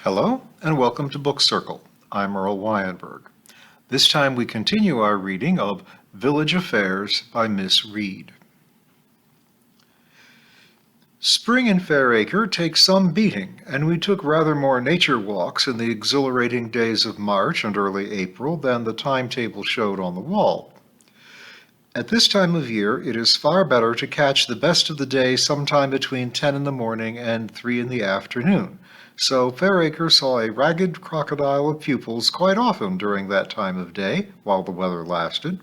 Hello, and welcome to Book Circle. I'm Earl Wyenberg. This time we continue our reading of Village Affairs by Miss Reed. Spring in Fair Acre takes some beating, and we took rather more nature walks in the exhilarating days of March and early April than the timetable showed on the wall. At this time of year, it is far better to catch the best of the day sometime between 10 in the morning and 3 in the afternoon. So Fair Acre saw a ragged crocodile of pupils quite often during that time of day, while the weather lasted.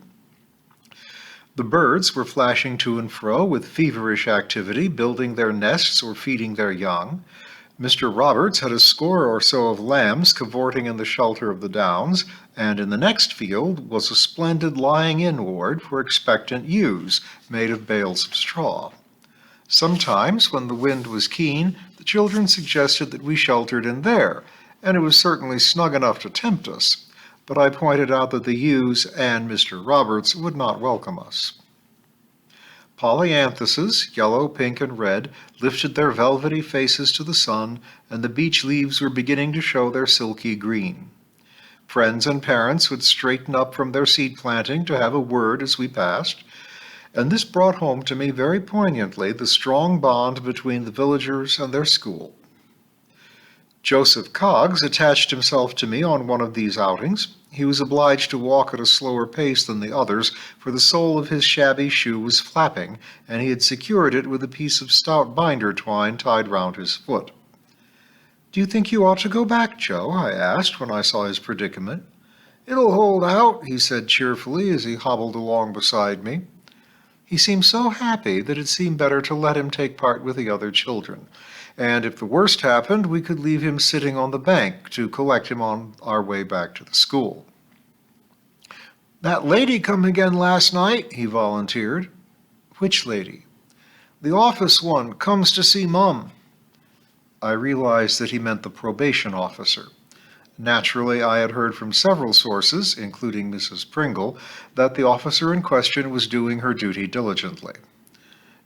The birds were flashing to and fro with feverish activity, building their nests or feeding their young. Mr. Roberts had a score or so of lambs cavorting in the shelter of the downs, and in the next field was a splendid lying-in ward for expectant ewes, made of bales of straw. Sometimes, when the wind was keen, the children suggested that we sheltered in there, and it was certainly snug enough to tempt us, but I pointed out that the ewes and Mr. Roberts would not welcome us. Polyanthuses, yellow, pink, and red, lifted their velvety faces to the sun, and the beech leaves were beginning to show their silky green. Friends and parents would straighten up from their seed planting to have a word as we passed, and this brought home to me very poignantly the strong bond between the villagers and their school. Joseph Cogs attached himself to me on one of these outings. He was obliged to walk at a slower pace than the others, for the sole of his shabby shoe was flapping, and he had secured it with a piece of stout binder twine tied round his foot. "Do you think you ought to go back, Joe?" I asked when I saw his predicament. "It'll hold out," he said cheerfully as he hobbled along beside me. He seemed so happy that it seemed better to let him take part with the other children, and if the worst happened, we could leave him sitting on the bank to collect him on our way back to the school. "That lady come again last night," he volunteered. "Which lady?" "The office one, comes to see Mum." I realized that he meant the probation officer. Naturally, I had heard from several sources, including Mrs. Pringle, that the officer in question was doing her duty diligently.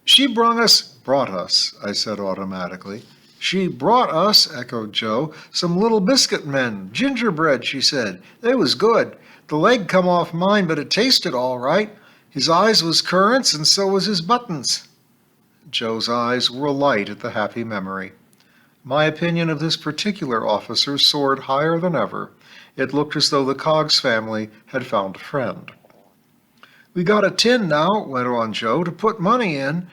"She brought us, I said automatically. "She brought us," echoed Joe, "some little biscuit men, gingerbread," she said. "They was good. The leg come off mine, but it tasted all right. His eyes was currants, and so was his buttons." Joe's eyes were alight at the happy memory. My opinion of this particular officer soared higher than ever. It looked as though the Cogs family had found a friend. "We got a tin now," went on Joe, "to put money in.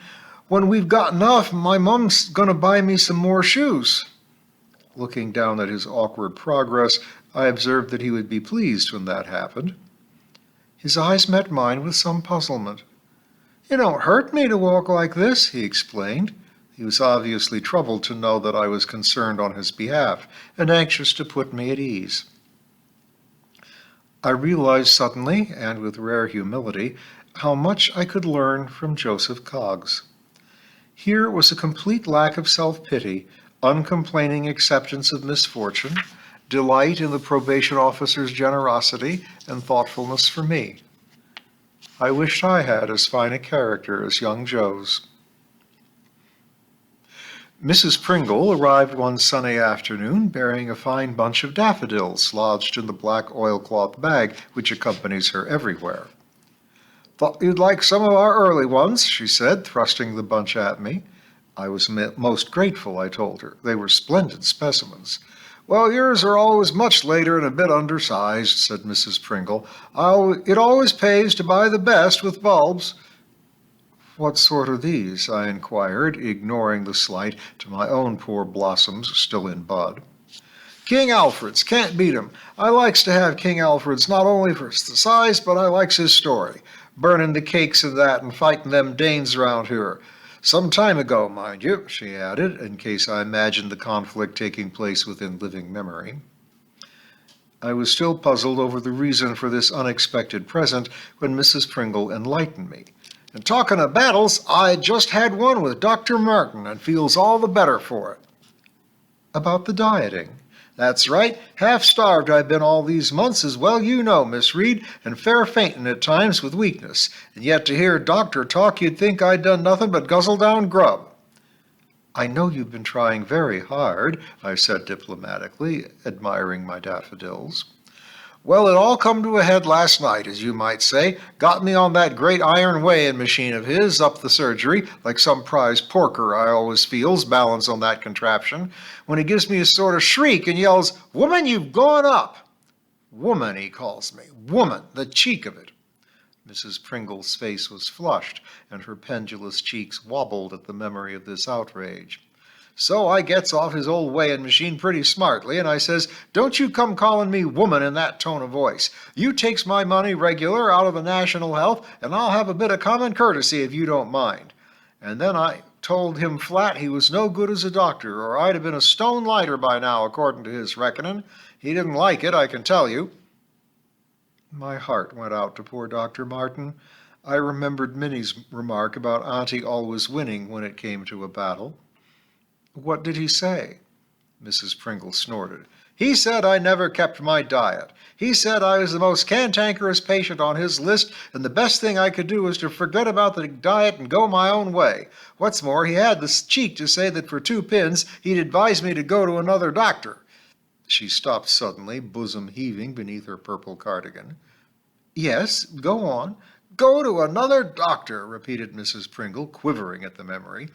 When we've got enough, my mum's going to buy me some more shoes." Looking down at his awkward progress, I observed that he would be pleased when that happened. His eyes met mine with some puzzlement. "It don't hurt me to walk like this," he explained. He was obviously troubled to know that I was concerned on his behalf and anxious to put me at ease. I realized suddenly, and with rare humility, how much I could learn from Joseph Cogs. Here was a complete lack of self-pity, uncomplaining acceptance of misfortune, delight in the probation officer's generosity, and thoughtfulness for me. I wished I had as fine a character as young Joe's. Mrs. Pringle arrived one sunny afternoon bearing a fine bunch of daffodils lodged in the black oilcloth bag which accompanies her everywhere. "Thought you'd like some of our early ones," she said, thrusting the bunch at me. I was most grateful, I told her. They were splendid specimens. "Well, yours are always much later and a bit undersized," said Mrs. Pringle. "It always pays to buy the best with bulbs." "What sort are these?" I inquired, ignoring the slight to my own poor blossoms still in bud. "King Alfred's, can't beat 'em. I likes to have King Alfred's not only for the size, but I likes his story. Burning the cakes and that and fighting them Danes round here. Some time ago, mind you," she added, in case I imagined the conflict taking place within living memory. I was still puzzled over the reason for this unexpected present when Mrs. Pringle enlightened me. And talking of battles, I just had one with Dr. Martin and feels all the better for it. About the dieting. That's right, half-starved I've been all these months, as well you know, Miss Reed, and fair faintin' at times with weakness. And yet to hear doctor talk, you'd think I'd done nothing but guzzle down grub. I know you've been trying very hard, I said diplomatically, admiring my daffodils. Well, it all come to a head last night, as you might say. Got me on that great iron weighing machine of his up the surgery, like some prize porker I always feels, balanced on that contraption, when he gives me a sort of shriek and yells, "Woman, you've gone up!" Woman, he calls me. Woman, the cheek of it. Mrs. Pringle's face was flushed, and her pendulous cheeks wobbled at the memory of this outrage. So I gets off his old weighing machine pretty smartly, and I says, "Don't you come calling me woman in that tone of voice. You takes my money regular out of the national health, and I'll have a bit of common courtesy if you don't mind." And then I told him flat he was no good as a doctor, or I'd have been a stone lighter by now, according to his reckoning. He didn't like it, I can tell you. My heart went out to poor Dr. Martin. I remembered Minnie's remark about Auntie always winning when it came to a battle. What did he say? Mrs. Pringle snorted. He said I never kept my diet. He said I was the most cantankerous patient on his list, and the best thing I could do was to forget about the diet and go my own way. What's more, he had the cheek to say that for 2 pins he'd advise me to go to another doctor. She stopped suddenly, bosom heaving beneath her purple cardigan. Yes, go on. Go to another doctor, repeated Mrs. Pringle, quivering at the memory.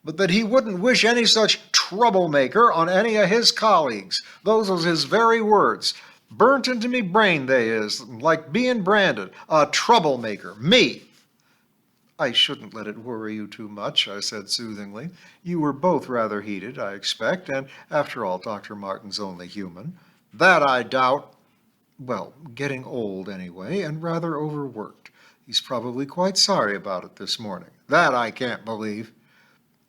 But that he wouldn't wish any such troublemaker on any of his colleagues. Those was his very words. Burnt into me brain, they is, like being branded. A troublemaker. Me. I shouldn't let it worry you too much, I said soothingly. You were both rather heated, I expect, and after all, Dr. Martin's only human. That I doubt. Well, getting old anyway, and rather overworked. He's probably quite sorry about it this morning. That I can't believe.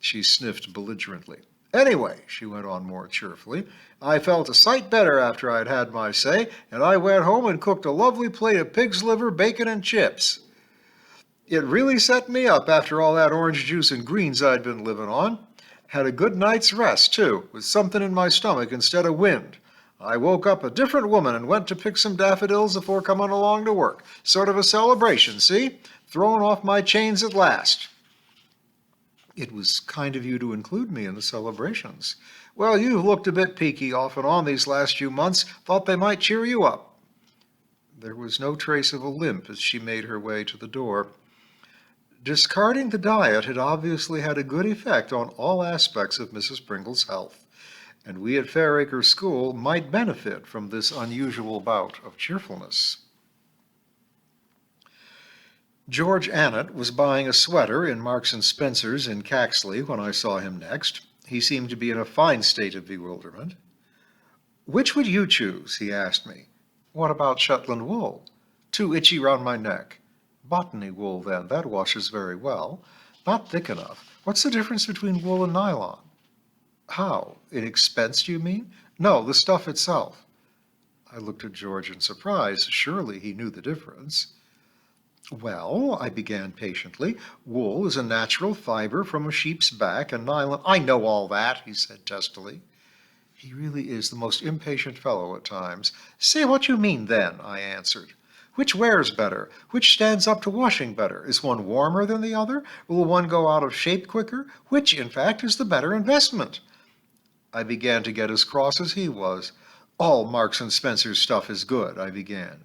She sniffed belligerently. Anyway, she went on more cheerfully, I felt a sight better after I'd had my say, and I went home and cooked a lovely plate of pig's liver, bacon, and chips. It really set me up after all that orange juice and greens I'd been living on. Had a good night's rest, too, with something in my stomach instead of wind. I woke up a different woman and went to pick some daffodils before coming along to work. Sort of a celebration, see? Throwing off my chains at last. It was kind of you to include me in the celebrations. Well, you've looked a bit peaky off and on these last few months. Thought they might cheer you up. There was no trace of a limp as she made her way to the door. Discarding the diet had obviously had a good effect on all aspects of Mrs. Pringle's health, and we at Fair Acre School might benefit from this unusual bout of cheerfulness. George Annett was buying a sweater in Marks & Spencer's in Caxley when I saw him next. He seemed to be in a fine state of bewilderment. "Which would you choose?" he asked me. "What about Shetland wool?" "Too itchy round my neck." "Botany wool, then. That washes very well." "Not thick enough. What's the difference between wool and nylon?" "How? In expense, do you mean?" "No, the stuff itself." I looked at George in surprise. Surely he knew the difference. "Well," I began patiently, "wool is a natural fiber from a sheep's back, and nylon—" "I know all that," he said testily. He really is the most impatient fellow at times. "Say what you mean, then," I answered. "Which wears better? Which stands up to washing better? Is one warmer than the other? Will one go out of shape quicker? Which, in fact, is the better investment?" I began to get as cross as he was. "All Marks & Spencer's stuff is good," I began.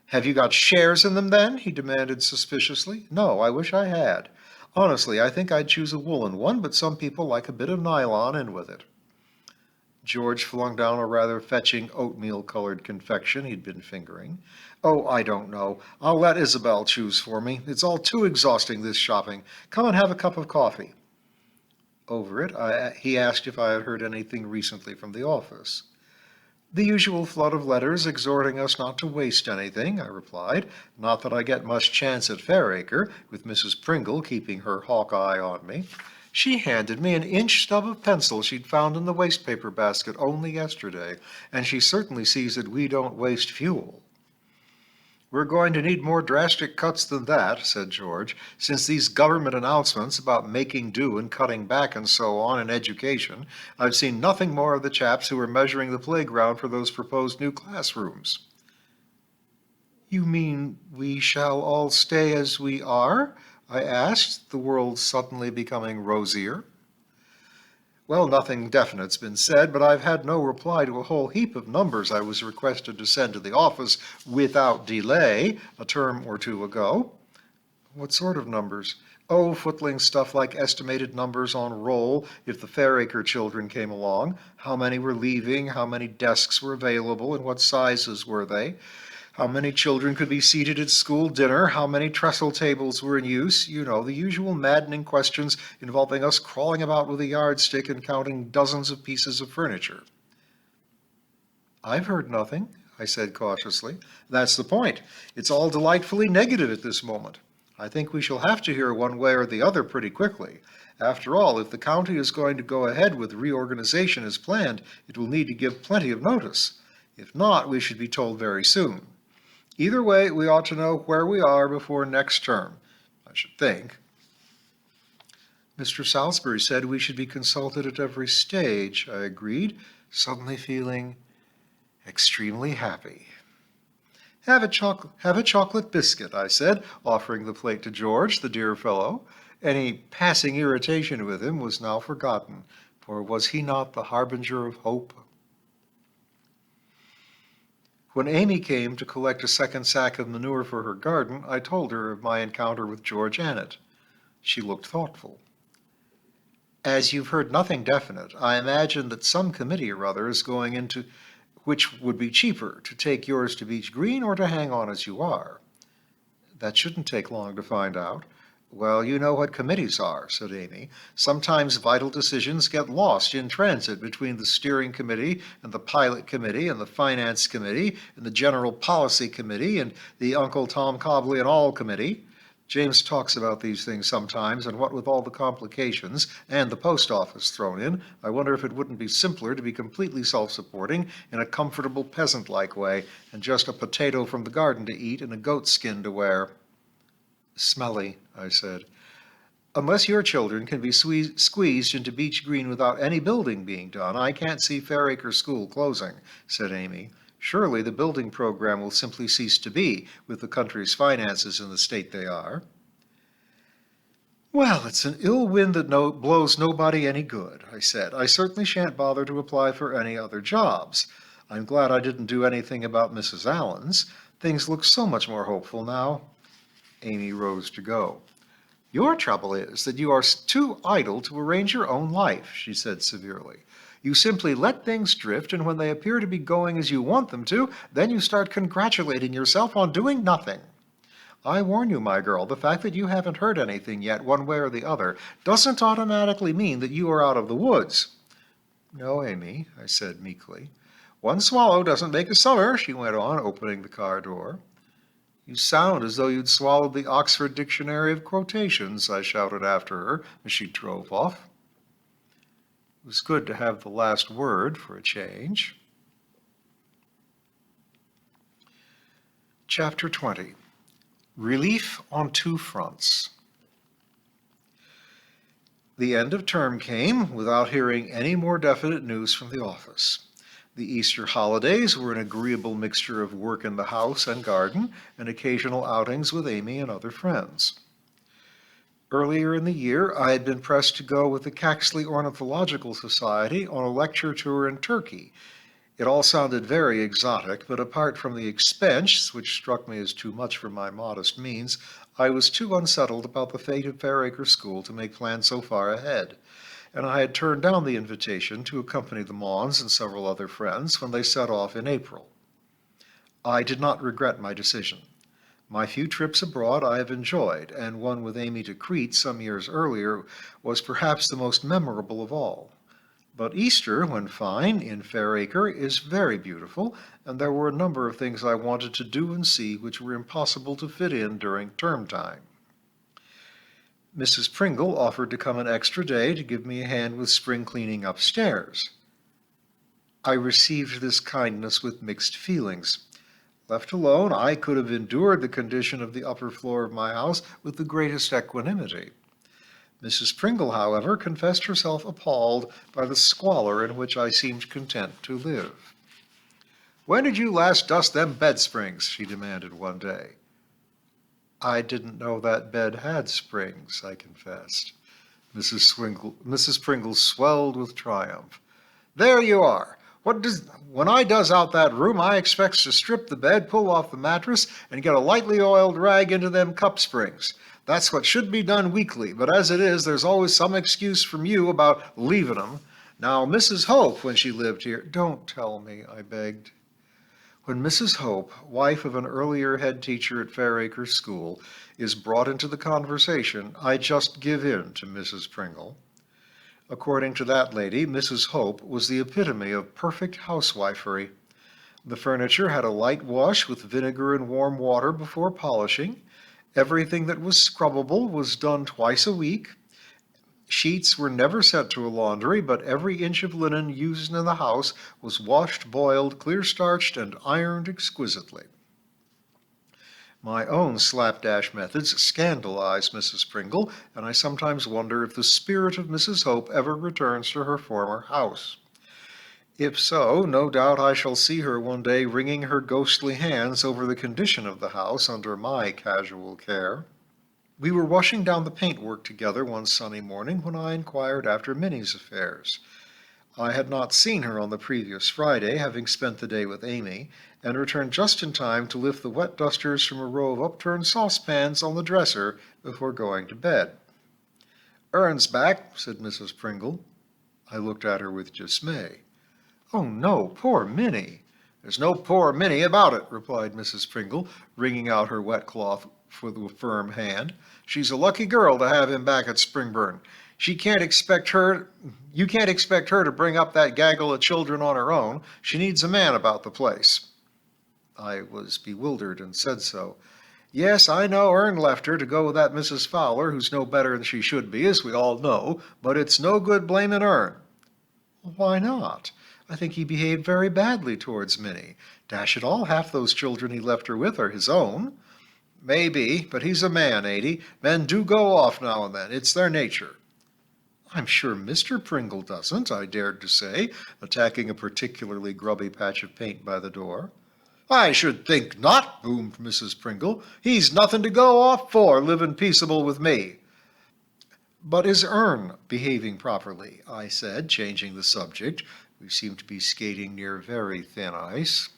"Have you got shares in them, then?" he demanded suspiciously. "No, I wish I had. Honestly, I think I'd choose a woolen one, but some people like a bit of nylon in with it." George flung down a rather fetching oatmeal-colored confection he'd been fingering. "Oh, I don't know. I'll let Isabel choose for me. It's all too exhausting, this shopping. Come and have a cup of coffee." Over it, he asked if I had heard anything recently from the office. "The usual flood of letters exhorting us not to waste anything," I replied. "Not that I get much chance at Fair Acre, with Mrs. Pringle keeping her hawk eye on me. She handed me an inch stub of pencil she'd found in the wastepaper basket only yesterday, and she certainly sees that we don't waste fuel." "We're going to need more drastic cuts than that," said George, "since these government announcements about making do and cutting back and so on in education. I've seen nothing more of the chaps who are measuring the playground for those proposed new classrooms." "You mean we shall all stay as we are?" I asked, the world suddenly becoming rosier. "Well, nothing definite's been said, but I've had no reply to a whole heap of numbers I was requested to send to the office without delay a term or two ago." "What sort of numbers?" "Oh, footling stuff like estimated numbers on roll if the Fair Acre children came along, how many were leaving, how many desks were available, and what sizes were they, how many children could be seated at school dinner, how many trestle tables were in use, you know, the usual maddening questions involving us crawling about with a yardstick and counting dozens of pieces of furniture." "I've heard nothing," I said cautiously. "That's the point. It's all delightfully negative at this moment. I think we shall have to hear one way or the other pretty quickly. After all, if the county is going to go ahead with reorganization as planned, it will need to give plenty of notice. If not, we should be told very soon. Either way, we ought to know where we are before next term, I should think." "Mr. Salisbury said we should be consulted at every stage," I agreed, suddenly feeling extremely happy. Have a chocolate biscuit," I said, offering the plate to George, the dear fellow. Any passing irritation with him was now forgotten, for was he not the harbinger of hope? When Amy came to collect a second sack of manure for her garden, I told her of my encounter with George Annett. She looked thoughtful. "As you've heard nothing definite, I imagine that some committee or other is going into which would be cheaper, to take yours to Beech Green or to hang on as you are." "That shouldn't take long to find out." "Well, you know what committees are," said Amy. "Sometimes vital decisions get lost in transit between the steering committee and the pilot committee and the finance committee and the general policy committee and the Uncle Tom Cobley and all committee. James talks about these things sometimes, and what with all the complications and the post office thrown in, I wonder if it wouldn't be simpler to be completely self-supporting in a comfortable peasant-like way and just a potato from the garden to eat and a goat skin to wear." "Smelly," I said. "Unless your children can be squeezed into Beech Green without any building being done, I can't see Fair Acre School closing," said Amy. "Surely the building program will simply cease to be, with the country's finances in the state they are." "Well, it's an ill wind that blows nobody any good," I said. "I certainly shan't bother to apply for any other jobs. I'm glad I didn't do anything about Mrs. Allen's. Things look so much more hopeful now." Amy rose to go. "Your trouble is that you are too idle to arrange your own life," she said severely. "You simply let things drift, and when they appear to be going as you want them to, then you start congratulating yourself on doing nothing. I warn you, my girl, the fact that you haven't heard anything yet, one way or the other, doesn't automatically mean that you are out of the woods." "No, Amy," I said meekly. "One swallow doesn't make a summer," she went on, opening the car door. "You sound as though you'd swallowed the Oxford Dictionary of Quotations," I shouted after her as she drove off. It was good to have the last word for a change. Chapter 20. Relief on Two Fronts. The end of term came without hearing any more definite news from the office. The Easter holidays were an agreeable mixture of work in the house and garden and occasional outings with Amy and other friends. Earlier in the year, I had been pressed to go with the Caxley Ornithological Society on a lecture tour in Turkey. It all sounded very exotic, but apart from the expense, which struck me as too much for my modest means, I was too unsettled about the fate of Fair Acre School to make plans so far ahead, and I had turned down the invitation to accompany the Mauns and several other friends when they set off in April. I did not regret my decision. My few trips abroad I have enjoyed, and one with Amy to Crete some years earlier was perhaps the most memorable of all. But Easter, when fine, in Fair Acre, is very beautiful, and there were a number of things I wanted to do and see which were impossible to fit in during term time. Mrs. Pringle offered to come an extra day to give me a hand with spring cleaning upstairs. I received this kindness with mixed feelings. Left alone, I could have endured the condition of the upper floor of my house with the greatest equanimity. Mrs. Pringle, however, confessed herself appalled by the squalor in which I seemed content to live. "When did you last dust them bed springs?" she demanded one day. "I didn't know that bed had springs," I confessed. Mrs. Pringle swelled with triumph. "There you are! When I does out that room, I expects to strip the bed, pull off the mattress, and get a lightly oiled rag into them cup springs. That's what should be done weekly, but as it is, there's always some excuse from you about leaving 'em. Now, Mrs. Hope, when she lived here—" "Don't tell me," I begged. When Mrs. Hope, wife of an earlier head teacher at Fair Acre School, is brought into the conversation, I just give in to Mrs. Pringle. According to that lady, Mrs. Hope was the epitome of perfect housewifery. The furniture had a light wash with vinegar and warm water before polishing. Everything that was scrubbable was done twice a week. Sheets were never sent to a laundry, but every inch of linen used in the house was washed, boiled, clear-starched, and ironed exquisitely. My own slapdash methods scandalize Mrs. Pringle, and I sometimes wonder if the spirit of Mrs. Hope ever returns to her former house. If so, no doubt I shall see her one day wringing her ghostly hands over the condition of the house under my casual care. We were washing down the paintwork together one sunny morning when I inquired after Minnie's affairs. I had not seen her on the previous Friday, having spent the day with Amy, and returned just in time to lift the wet dusters from a row of upturned saucepans on the dresser before going to bed. "Ern's back," said Mrs. Pringle. I looked at her with dismay. "Oh, no, poor Minnie." "There's no poor Minnie about it," replied Mrs. Pringle, wringing out her wet cloth with a firm hand. "She's a lucky girl to have him back at Springburn. You can't expect her to bring up that gaggle of children on her own. She needs a man about the place." I was bewildered and said so. "Yes, I know Ern left her to go with that Mrs. Fowler, who's no better than she should be, as we all know, but it's no good blaming Ern." "Why not? I think he behaved very badly towards Minnie. Dash it all, half those children he left her with are his own." "Maybe, but he's a man, ain't he? Men do go off now and then. It's their nature." "I'm sure Mr. Pringle doesn't," I dared to say, attacking a particularly grubby patch of paint by the door. "I should think not," boomed Mrs. Pringle. "He's nothing to go off for, living peaceable with me." "But is Ern behaving properly?" I said, changing the subject. We seemed to be skating near very thin ice.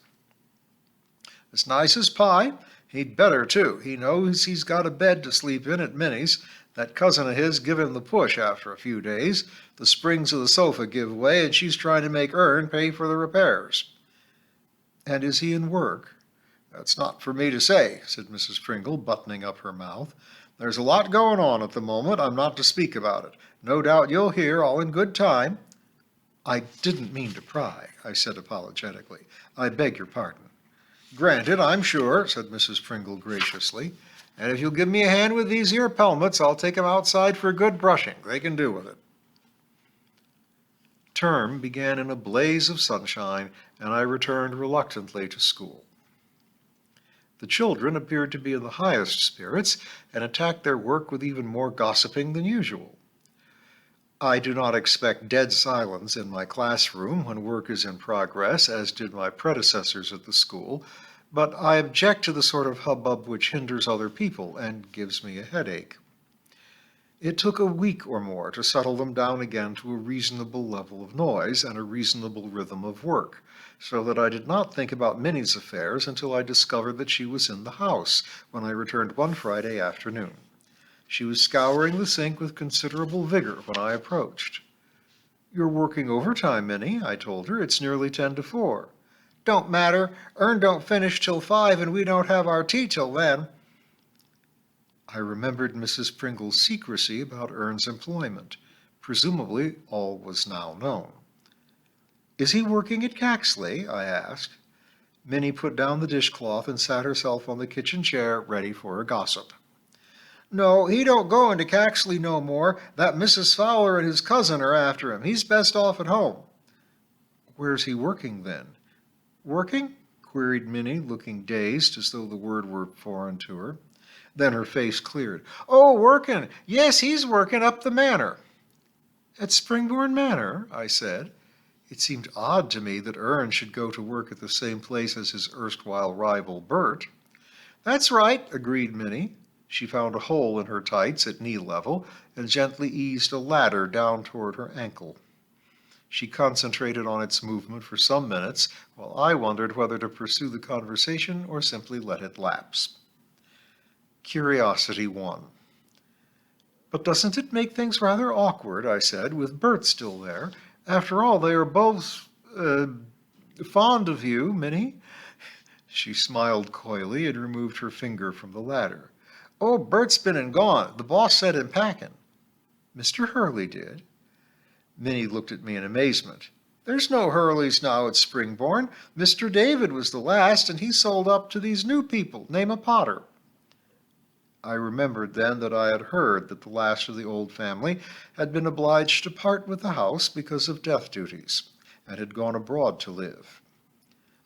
"As nice as pie. He'd better, too. He knows he's got a bed to sleep in at Minnie's. That cousin of his give him the push after a few days. The springs of the sofa give way, and she's trying to make Ern pay for the repairs." "And is he in work?" "That's not for me to say," said Mrs. Pringle, buttoning up her mouth. "There's a lot going on at the moment. I'm not to speak about it. No doubt you'll hear, all in good time." "I didn't mean to pry," I said apologetically. "I beg your pardon." "Granted, I'm sure," said Mrs. Pringle graciously. "And if you'll give me a hand with these here pelmets, I'll take 'em outside for a good brushing. They can do with it." Term began in a blaze of sunshine, and I returned reluctantly to school. The children appeared to be in the highest spirits and attacked their work with even more gossiping than usual. I do not expect dead silence in my classroom when work is in progress, as did my predecessors at the school, but I object to the sort of hubbub which hinders other people and gives me a headache. It took a week or more to settle them down again to a reasonable level of noise and a reasonable rhythm of work, so that I did not think about Minnie's affairs until I discovered that she was in the house when I returned one Friday afternoon. She was scouring the sink with considerable vigor when I approached. "You're working overtime, Minnie," I told her. "It's nearly 10 to 4. "Don't matter. Ern don't finish till 5, and we don't have our tea till then." I remembered Mrs. Pringle's secrecy about Ern's employment. Presumably all was now known. "Is he working at Caxley?" I asked. Minnie put down the dishcloth and sat herself on the kitchen chair, ready for a gossip. "No, he don't go into Caxley no more. That Mrs. Fowler and his cousin are after him. He's best off at home." "Where's he working, then?" "Working? queried Minnie, looking dazed as though the word were foreign to her. Then her face cleared. Oh, working. Yes, he's working up the manor. At Springbourne Manor, I said. It seemed odd to me that Ern should go to work at the same place as his erstwhile rival Bert. That's right, agreed Minnie. She found a hole in her tights at knee level and gently eased a ladder down toward her ankle. She concentrated on its movement for some minutes, while I wondered whether to pursue the conversation or simply let it lapse. Curiosity won. But doesn't it make things rather awkward, I said, with Bert still there? After all, they are both, fond of you, Minnie. She smiled coyly and removed her finger from the ladder. Oh, Bert's been and gone. The boss said him packing. Mr. Hurley did. Minnie looked at me in amazement. There's no Hurleys now at Springbourne. Mr. David was the last, and he sold up to these new people, name a Potter. I remembered then that I had heard that the last of the old family had been obliged to part with the house because of death duties, and had gone abroad to live.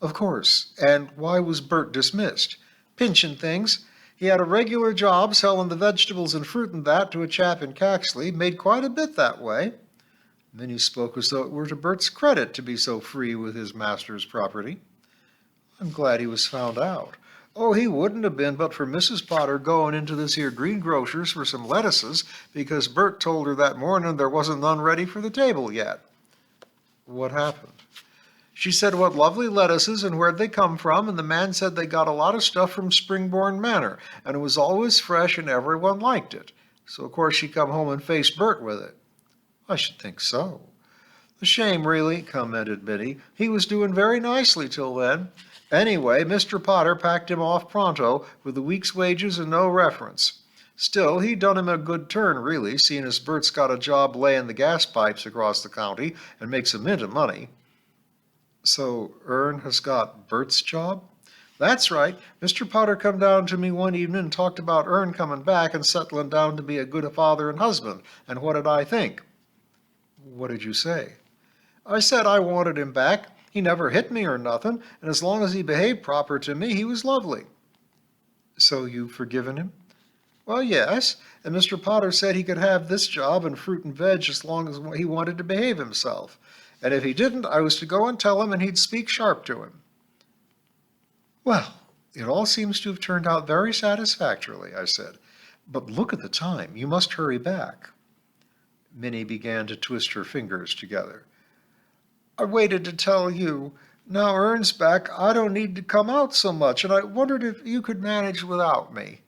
Of course, and why was Bert dismissed? Pinchin' things. He had a regular job selling the vegetables and fruit and that to a chap in Caxley, made quite a bit that way. Minnie spoke as though it were to Bert's credit to be so free with his master's property. I'm glad he was found out. Oh, he wouldn't have been but for Mrs. Potter going into this here greengrocer's for some lettuces because Bert told her that morning there wasn't none ready for the table yet. What happened? She said what lovely lettuces and where'd they come from, and the man said they got a lot of stuff from Springbourne Manor, and it was always fresh and everyone liked it. So, of course, she come home and faced Bert with it. I should think so. A shame, really, commented Minnie. He was doing very nicely till then. Anyway, Mr. Potter packed him off pronto with a week's wages and no reference. Still, he done him a good turn, really, seeing as Bert's got a job laying the gas pipes across the county and makes a mint of money. So Ern has got Bert's job? That's right. Mr. Potter come down to me one evening and talked about Ern coming back and settling down to be a good father and husband. And what did I think? What did you say? I said I wanted him back. He never hit me or nothing, and as long as he behaved proper to me, he was lovely. So you've forgiven him? Well, yes, and Mr. Potter said he could have this job and fruit and veg as long as he wanted to behave himself. And if he didn't, I was to go and tell him, and he'd speak sharp to him. Well, it all seems to have turned out very satisfactorily, I said. But look at the time. You must hurry back. Minnie began to twist her fingers together. I waited to tell you. Now Ern's back, I don't need to come out so much, and I wondered if you could manage without me.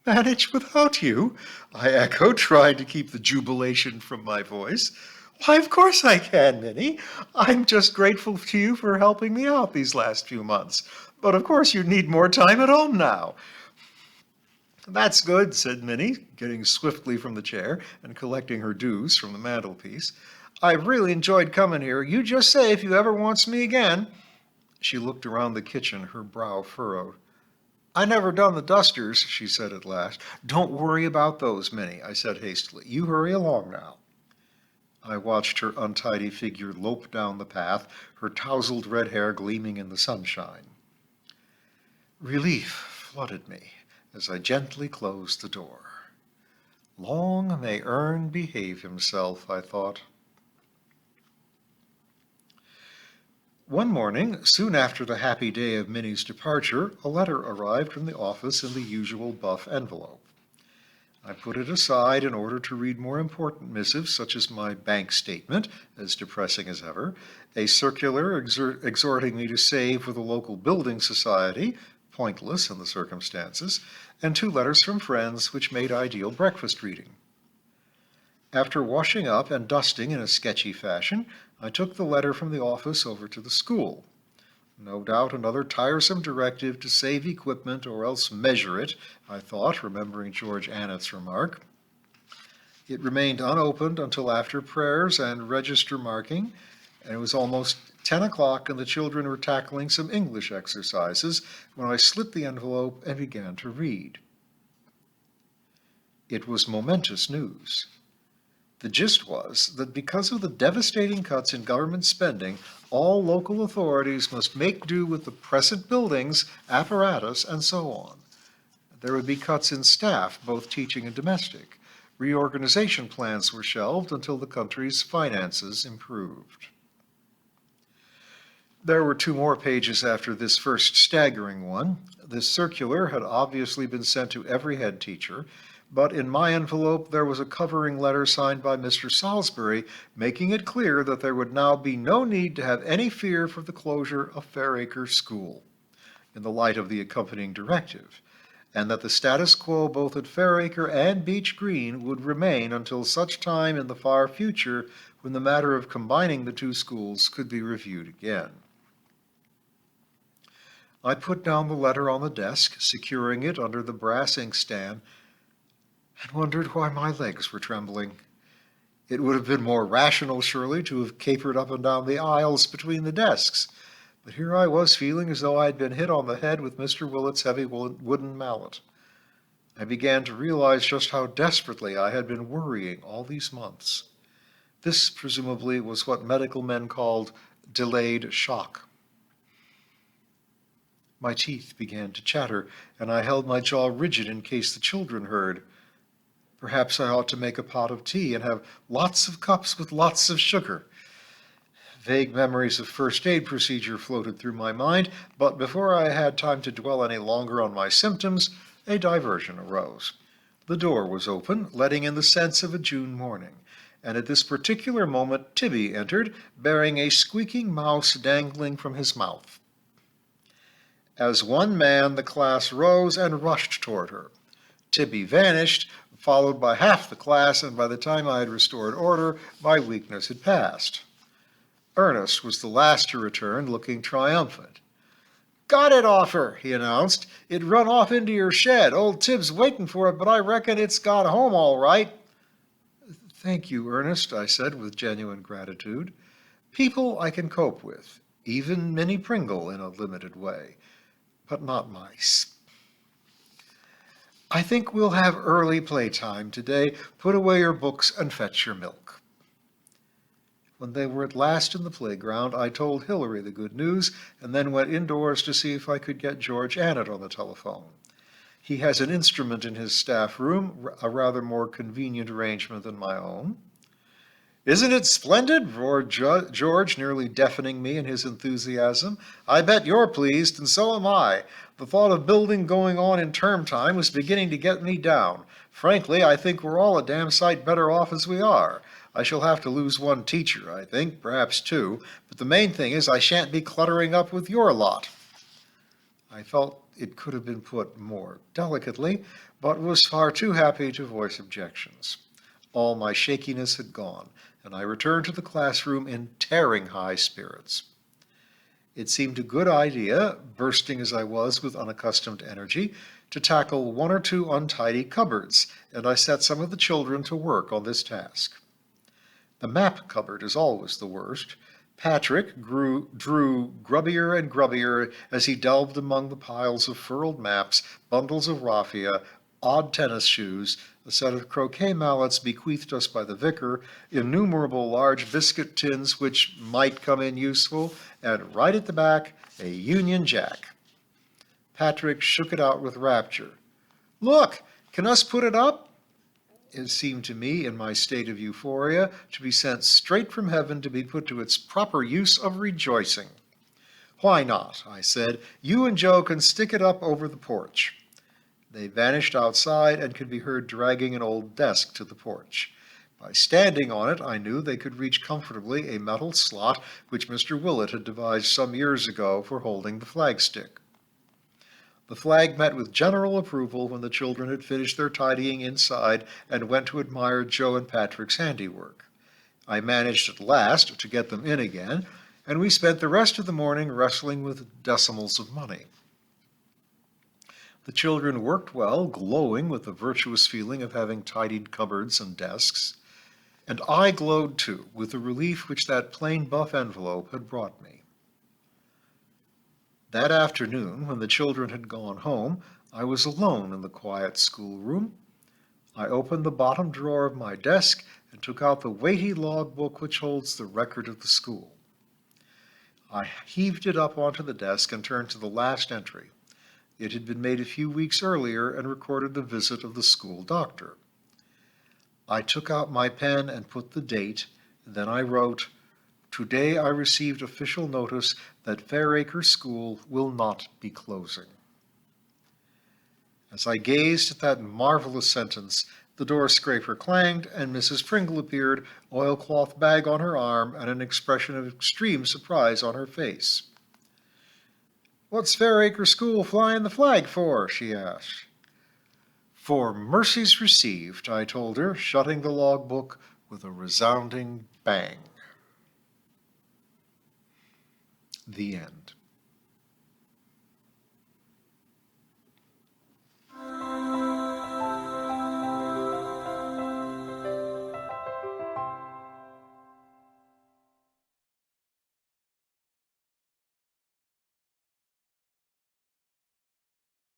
Manage without you? I echoed, trying to keep the jubilation from my voice. Why, of course I can, Minnie. I'm just grateful to you for helping me out these last few months. But of course you need more time at home now. That's good, said Minnie, getting swiftly from the chair and collecting her dues from the mantelpiece. I've really enjoyed coming here. You just say if you ever wants me again. She looked around the kitchen, her brow furrowed. I never done the dusters, she said at last. Don't worry about those, Minnie, I said hastily. You hurry along now. I watched her untidy figure lope down the path, her tousled red hair gleaming in the sunshine. Relief flooded me as I gently closed the door. Long may Ern behave himself, I thought. One morning, soon after the happy day of Minnie's departure, a letter arrived from the office in the usual buff envelope. I put it aside in order to read more important missives, such as my bank statement, as depressing as ever, a circular exhorting me to save with a local building society, pointless in the circumstances, and 2 letters from friends, which made ideal breakfast reading. After washing up and dusting in a sketchy fashion, I took the letter from the office over to the school. No doubt another tiresome directive to save equipment or else measure it, I thought, remembering George Annet's remark. It remained unopened until after prayers and register marking, and it was almost 10 o'clock and the children were tackling some English exercises when I slit the envelope and began to read. It was momentous news. The gist was that because of the devastating cuts in government spending, all local authorities must make do with the present buildings, apparatus, and so on. There would be cuts in staff, both teaching and domestic. Reorganization plans were shelved until the country's finances improved. There were two more pages after this first staggering one. This circular had obviously been sent to every head teacher, but in my envelope there was a covering letter signed by Mr. Salisbury, making it clear that there would now be no need to have any fear for the closure of Fair Acre School, in the light of the accompanying directive, and that the status quo both at Fair Acre and Beech Green would remain until such time in the far future when the matter of combining the two schools could be reviewed again. I put down the letter on the desk, securing it under the brass inkstand, and wondered why my legs were trembling. It would have been more rational, surely, to have capered up and down the aisles between the desks, but here I was feeling as though I had been hit on the head with Mr. Willett's heavy wooden mallet. I began to realize just how desperately I had been worrying all these months. This, presumably, was what medical men called delayed shock. My teeth began to chatter, and I held my jaw rigid in case the children heard. Perhaps I ought to make a pot of tea and have lots of cups with lots of sugar. Vague memories of first aid procedure floated through my mind, but before I had time to dwell any longer on my symptoms, a diversion arose. The door was open, letting in the scents of a June morning, and at this particular moment Tibby entered, bearing a squeaking mouse dangling from his mouth. As one man, the class rose and rushed toward her. Tibby vanished, followed by half the class, and by the time I had restored order, my weakness had passed. Ernest was the last to return, looking triumphant. "Got it off her," he announced. "It run off into your shed. Old Tib's waiting for it, but I reckon it's got home all right." "Thank you, Ernest," I said with genuine gratitude. "People I can cope with, even Minnie Pringle in a limited way, but not mice." "I think we'll have early playtime today. Put away your books and fetch your milk." When they were at last in the playground, I told Hilary the good news and then went indoors to see if I could get George Annett on the telephone. He has an instrument in his staff room, a rather more convenient arrangement than my own. "Isn't it splendid?" roared George, nearly deafening me in his enthusiasm. "I bet you're pleased, and so am I. The thought of building going on in term time was beginning to get me down. Frankly, I think we're all a damn sight better off as we are. I shall have to lose one teacher, I think, perhaps two, but the main thing is I shan't be cluttering up with your lot." I felt it could have been put more delicately, but was far too happy to voice objections. All my shakiness had gone, and I returned to the classroom in tearing high spirits. It seemed a good idea, bursting as I was with unaccustomed energy, to tackle one or two untidy cupboards, and I set some of the children to work on this task. The map cupboard is always the worst. Patrick drew grubbier and grubbier as he delved among the piles of furled maps, bundles of raffia, odd tennis shoes, a set of croquet mallets bequeathed us by the vicar, innumerable large biscuit tins which might come in useful, and right at the back, a Union Jack. Patrick shook it out with rapture. "Look, can us put it up?" It seemed to me, in my state of euphoria, to be sent straight from heaven to be put to its proper use of rejoicing. "Why not?" I said. "You and Joe can stick it up over the porch." They vanished outside and could be heard dragging an old desk to the porch. By standing on it, I knew they could reach comfortably a metal slot which Mr. Willett had devised some years ago for holding the flagstick. The flag met with general approval when the children had finished their tidying inside and went to admire Joe and Patrick's handiwork. I managed at last to get them in again, and we spent the rest of the morning wrestling with decimals of money. The children worked well, glowing with the virtuous feeling of having tidied cupboards and desks, and I glowed too with the relief which that plain buff envelope had brought me. That afternoon, when the children had gone home, I was alone in the quiet schoolroom. I opened the bottom drawer of my desk and took out the weighty logbook which holds the record of the school. I heaved it up onto the desk and turned to the last entry. It had been made a few weeks earlier and recorded the visit of the school doctor. I took out my pen and put the date, and then I wrote, "Today I received official notice that Fair Acre School will not be closing." As I gazed at that marvelous sentence, the door scraper clanged and Mrs. Pringle appeared, oilcloth bag on her arm and an expression of extreme surprise on her face. "What's Fair Acre School flying the flag for?" she asked. "For mercies received," I told her, shutting the logbook with a resounding bang. The end.